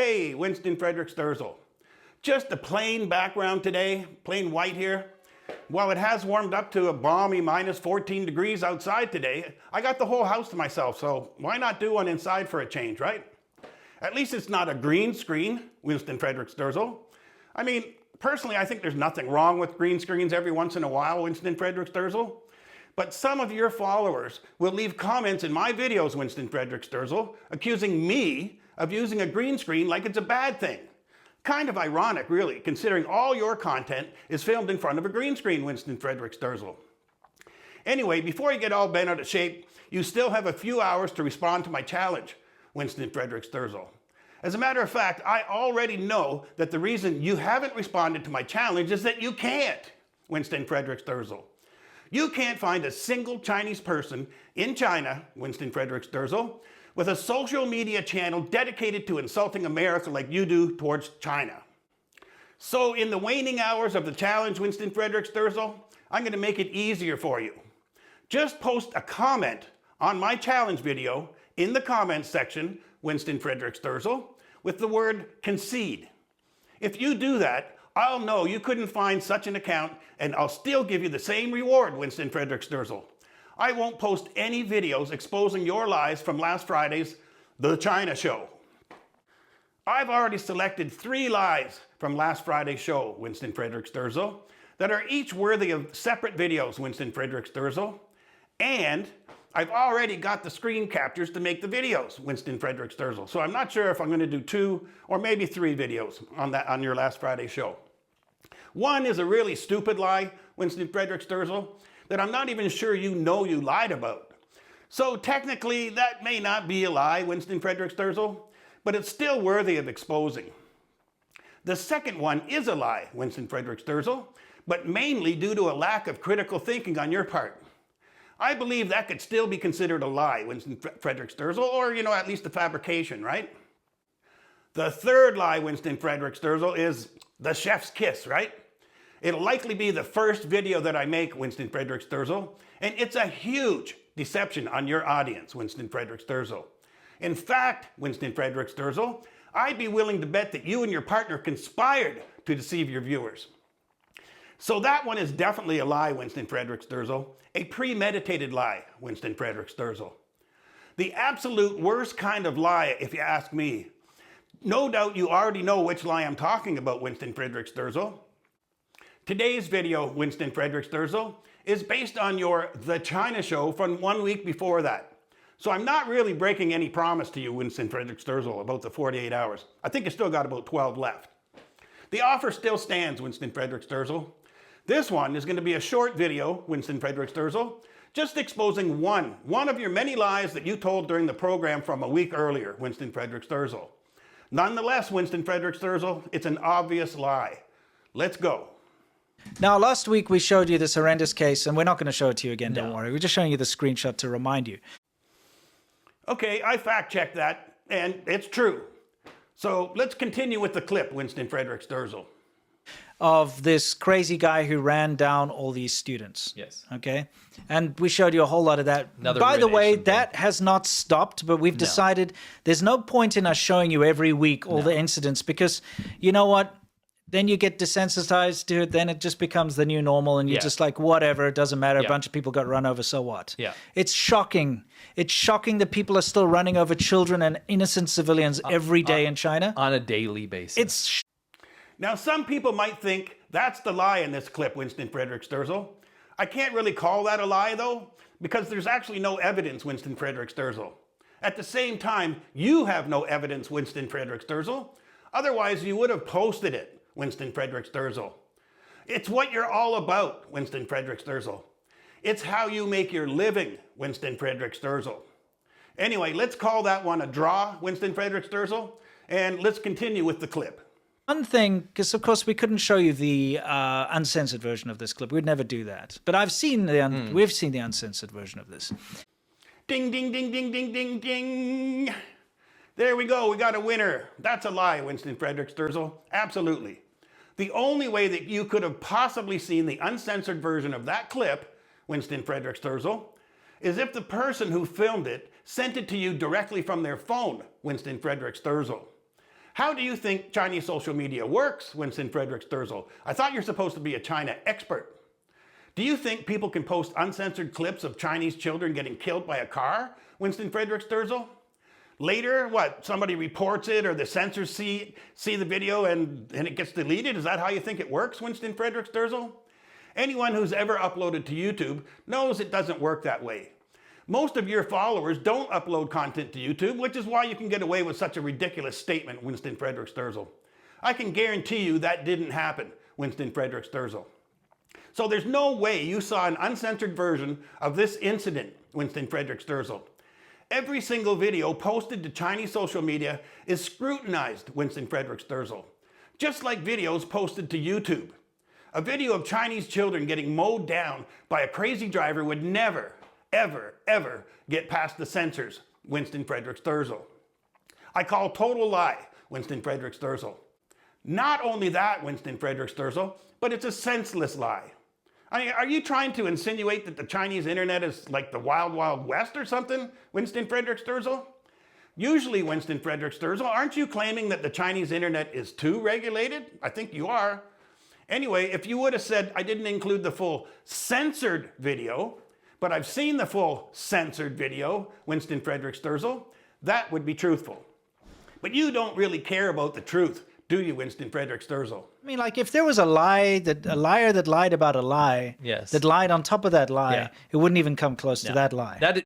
Hey, Winston Frederick Sterzel. Just a plain background today, plain white here. While it has warmed up to a balmy minus 14 degrees outside today, I got the whole house to myself, so why not do one inside for a change, right? At least it's not a green screen, Winston Frederick Sterzel. I mean, personally, I think there's nothing wrong with green screens every once in a while, Winston Frederick Sterzel. But some of your followers will leave comments in my videos, Winston Frederick Sterzel, accusing me of using a green screen like it's a bad thing. Kind of ironic, really, considering all your content is filmed in front of a green screen, Winston Frederick Sterzel. Anyway, before you get all bent out of shape, you still have a few hours to respond to my challenge, Winston Frederick Sterzel. As a matter of fact, I already know that the reason you haven't responded to my challenge is that you can't, Winston Frederick Sterzel. You can't find a single Chinese person in China, Winston Frederick Sterzel, with a social media channel dedicated to insulting America like you do towards China. So in the waning hours of the challenge, Winston Frederick Sterzel, I'm going to make it easier for you. Just post a comment on my challenge video in the comments section, Winston Frederick Sterzel, with the word concede. If you do that, I'll know you couldn't find such an account, and I'll still give you the same reward, Winston Frederick Sterzel. I won't post any videos exposing your lies from last Friday's The China Show. I've already selected 3 lies from last Friday's show, Winston Frederick Sterzel, that are each worthy of separate videos, Winston Frederick Sterzel. And I've already got the screen captures to make the videos, Winston Frederick Sterzel. So I'm not sure if I'm going to do 2 or maybe 3 videos on your last Friday show. One is a really stupid lie, Winston Frederick Sterzel, that I'm not even sure you know you lied about. So technically, that may not be a lie, Winston Frederick Sterzel, but it's still worthy of exposing. The second one is a lie, Winston Frederick Sterzel, but mainly due to a lack of critical thinking on your part. I believe that could still be considered a lie, Winston Frederick Sterzel, or, at least a fabrication, right? The third lie, Winston Frederick Sterzel, is the chef's kiss, right? It'll likely be the first video that I make, Winston Frederick Sterzel, and it's a huge deception on your audience, Winston Frederick Sterzel. In fact, Winston Frederick Sterzel, I'd be willing to bet that you and your partner conspired to deceive your viewers. So that one is definitely a lie, Winston Frederick Sterzel, a premeditated lie, Winston Frederick Sterzel. The absolute worst kind of lie, if you ask me. No doubt you already know which lie I'm talking about, Winston Frederick Sterzel. Today's video, Winston Frederick Sterzel, is based on your The China Show from 1 week before that. So I'm not really breaking any promise to you, Winston Frederick Sterzel, about the 48 hours. I think you still got about 12 left. The offer still stands, Winston Frederick Sterzel. This one is going to be a short video, Winston Frederick Sterzel, just exposing one of your many lies that you told during the program from a week earlier, Winston Frederick Sterzel. Nonetheless, Winston Frederick Sterzel, it's an obvious lie. Let's go. Now, last week we showed you this horrendous case, and we're not going to show it to you again, don't worry. We're just showing you the screenshot to remind you. Okay, I fact-checked that, and it's true. So let's continue with the clip, Winston Frederick Sterzel. Of this crazy guy who ran down all these students. Yes. Okay? And we showed you a whole lot of that. Another By the way, ruination that has not stopped, but we've decided there's no point in us showing you every week all the incidents, because you know what? Then you get desensitized to it, then it just becomes the new normal, and you're just like, whatever, it doesn't matter, a bunch of people got run over, so what? Yeah. It's shocking. It's shocking that people are still running over children and innocent civilians every day in China. On a daily basis. Now, some people might think that's the lie in this clip, Winston Frederick Sterzel. I can't really call that a lie, though, because there's actually no evidence, Winston Frederick Sterzel. At the same time, you have no evidence, Winston Frederick Sterzel. Otherwise, you would have posted it, Winston Frederick Sterzel. It's what you're all about, Winston Frederick Sterzel. It's how you make your living, Winston Frederick Sterzel. Anyway, let's call that one a draw, Winston Frederick Sterzel, and let's continue with the clip. One thing, because of course we couldn't show you the uncensored version of this clip. We'd never do that. But I've seen we've seen the uncensored version of this. Ding, ding, ding, ding, ding, ding, ding. There we go, we got a winner. That's a lie, Winston Frederick Sterzel. Absolutely. The only way that you could have possibly seen the uncensored version of that clip, Winston Frederick Sterzel, is if the person who filmed it sent it to you directly from their phone, Winston Frederick Sterzel. How do you think Chinese social media works, Winston Frederick Sterzel? I thought you're supposed to be a China expert. Do you think people can post uncensored clips of Chinese children getting killed by a car, Winston Frederick Sterzel? Later, what, somebody reports it or the censors see the video and it gets deleted? Is that how you think it works, Winston Frederick Sterzel? Anyone who's ever uploaded to YouTube knows it doesn't work that way. Most of your followers don't upload content to YouTube, which is why you can get away with such a ridiculous statement, Winston Frederick Sterzel. I can guarantee you that didn't happen, Winston Frederick Sterzel. So there's no way you saw an uncensored version of this incident, Winston Frederick Sterzel. Every single video posted to Chinese social media is scrutinized, Winston Frederick Sterzel. Just like videos posted to YouTube. A video of Chinese children getting mowed down by a crazy driver would never, ever, ever get past the censors, Winston Frederick Sterzel. I call total lie, Winston Frederick Sterzel. Not only that, Winston Frederick Sterzel, but it's a senseless lie. I mean, are you trying to insinuate that the Chinese internet is like the Wild Wild West or something, Winston Frederick Sterzel? Usually, Winston Frederick Sterzel, aren't you claiming that the Chinese internet is too regulated? I think you are. Anyway, if you would have said, I didn't include the full censored video, but I've seen the full censored video, Winston Frederick Sterzel, that would be truthful. But you don't really care about the truth, do you, Winston Frederick Sterzel? I mean, like, if there was a liar that lied about a lie, Yes. that lied on top of that lie, it wouldn't even come close to that lie. That